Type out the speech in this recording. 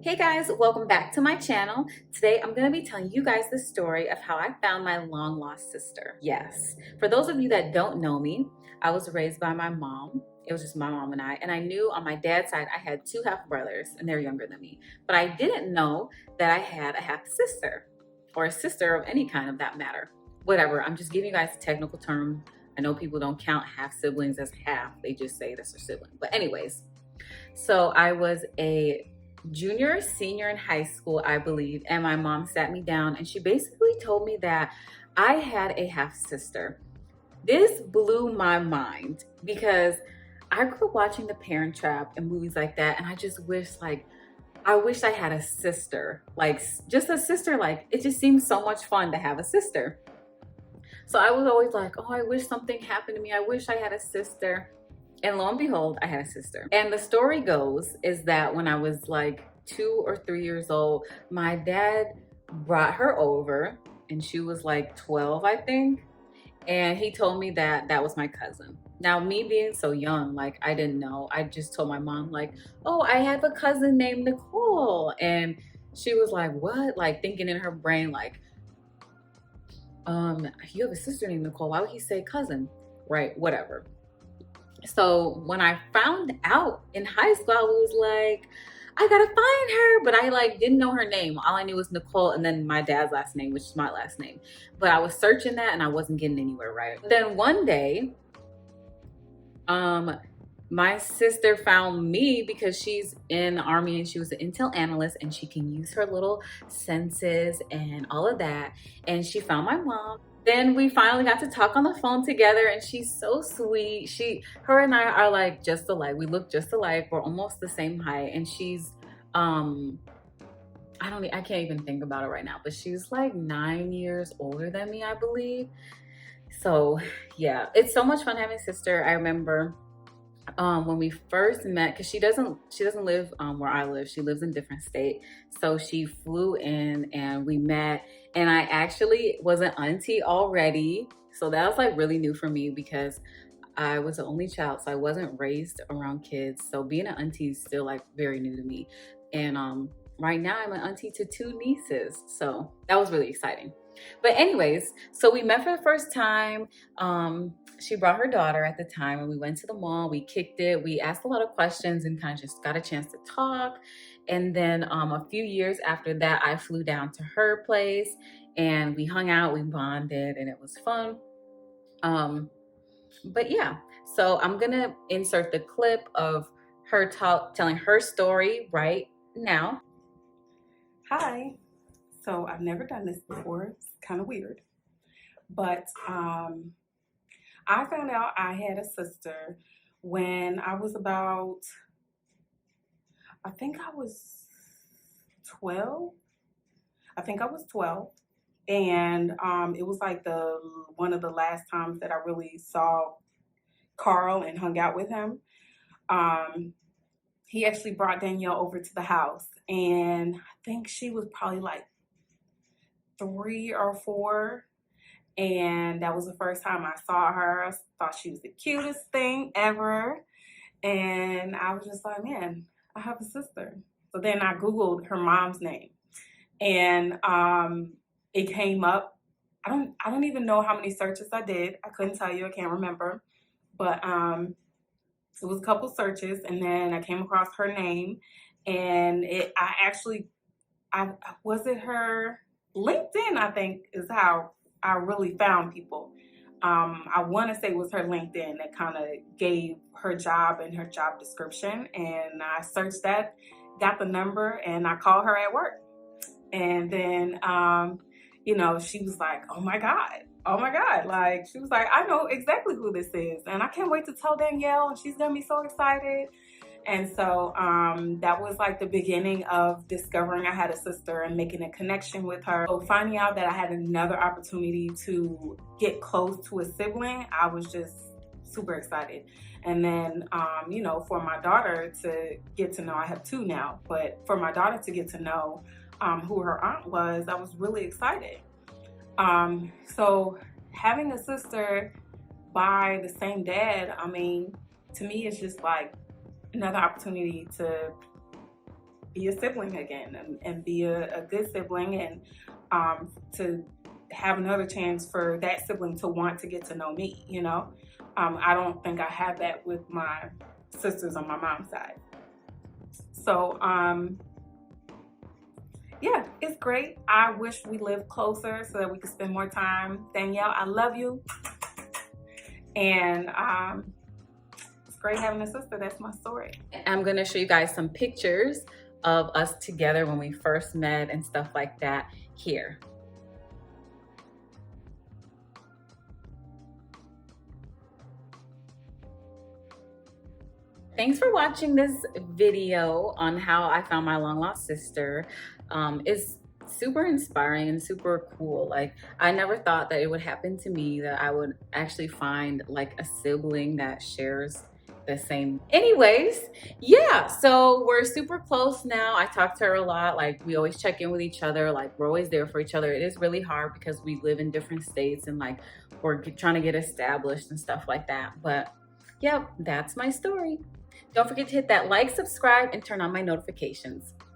Hey guys, welcome back to my channel. Today I'm going to be telling you guys the story of how I found my long lost sister. Yes, for those of you that don't know me, I was raised by my mom. It was just my mom and I knew on my dad's side I had two half brothers and they're younger than me. But I didn't know that I had a half sister or a sister of any kind of that matter. Whatever, I'm just giving you guys a technical term. I know people don't count half siblings as half, they just say that's their sibling. But anyways, so I was a junior, senior in high school, I believe, and my mom sat me down and she basically told me that I had a half sister. This blew my mind because I grew up watching The Parent Trap and movies like that, and I just wish I wish I had a sister, like just a sister. Like it just seems so much fun to have a sister. So I was always like, oh, I wish something happened to me. I wish I had a sister. And lo and behold, I had a sister. And the story goes is that when I was like 2 or 3 years old, my dad brought her over and she was like 12, I think. And he told me that that was my cousin. Now, me being so young, like I didn't know. I just told my mom like, oh, I have a cousin named Nicole. And she was like, what? Like thinking in her brain, like, you have a sister named Nicole. Why would he say cousin? Right, whatever. So when I found out in high school, I was like, I gotta find her, but I like didn't know her name. All I knew was Nicole and then my dad's last name, which is my last name. But I was searching that and I wasn't getting anywhere, right? Then one day, my sister found me because she's in the army and she was an intel analyst and she can use her little senses and all of that. And she found my mom. Then we finally got to talk on the phone together and she's so sweet. Her and I are like just alike. We look just alike. We're almost the same height. And she's, I can't even think about it right now, but she's like 9 years older than me, I believe. So yeah, it's so much fun having a sister. I remember when we first met, because she doesn't live where I live. She lives in a different state. So she flew in and we met, and I actually was an auntie already. So that was like really new for me because I was the only child, so I wasn't raised around kids. So being an auntie is still like very new to me. And right now I'm an auntie to two nieces. So that was really exciting. But anyways, so we met for the first time. She brought her daughter at the time and we went to the mall, we kicked it, we asked a lot of questions and kind of just got a chance to talk. And then a few years after that, I flew down to her place and we hung out, we bonded, and it was fun. But yeah, so I'm gonna insert the clip of her telling her story right now. Hi. So I've never done this before. It's kind of weird. But I found out I had a sister when I was about, I think I was 12. I think I was 12. And it was like one of the last times that I really saw Carl and hung out with him. He actually brought Danielle over to the house. And I think she was probably like 3 or 4, and that was the first time I saw her. I thought she was the cutest thing ever, and I was just like, man, I have a sister. So then I Googled her mom's name, and it came up. I don't even know how many searches I did. I couldn't tell you. I can't remember, but it was a couple searches, and then I came across her name, and was it her LinkedIn, I think, is how I really found people. I want to say it was her LinkedIn that kind of gave her job and her job description. And I searched that, got the number, and I called her at work. And then, she was like, oh my God. Like, she was like, I know exactly who this is. And I can't wait to tell Danielle, and she's going to be so excited. And so that was like the beginning of discovering I had a sister and making a connection with her. So finding out that I had another opportunity to get close to a sibling, I was just super excited. And then, for my daughter to get to know, I have two now, but for my daughter to get to know who her aunt was, I was really excited. So having a sister by the same dad, I mean, to me, it's just like another opportunity to be a sibling again, and be a good sibling, and to have another chance for that sibling to want to get to know me, you know. I don't think I have that with my sisters on my mom's side. So yeah, it's great. I wish we lived closer so that we could spend more time. Danielle, I love you. And it's great having a sister. That's my story. I'm gonna show you guys some pictures of us together when we first met and stuff like that here. Thanks for watching this video on how I found my long lost sister. It's super inspiring and super cool. Like, I never thought that it would happen to me, that I would actually find like a sibling that shares the same. Anyways, yeah, so we're super close now. I talk to her a lot. Like, we always check in with each other. Like, we're always there for each other. It is really hard because we live in different states and like we're trying to get established and stuff like that. But yeah, that's my story. Don't forget to hit that like, subscribe, and turn on my notifications.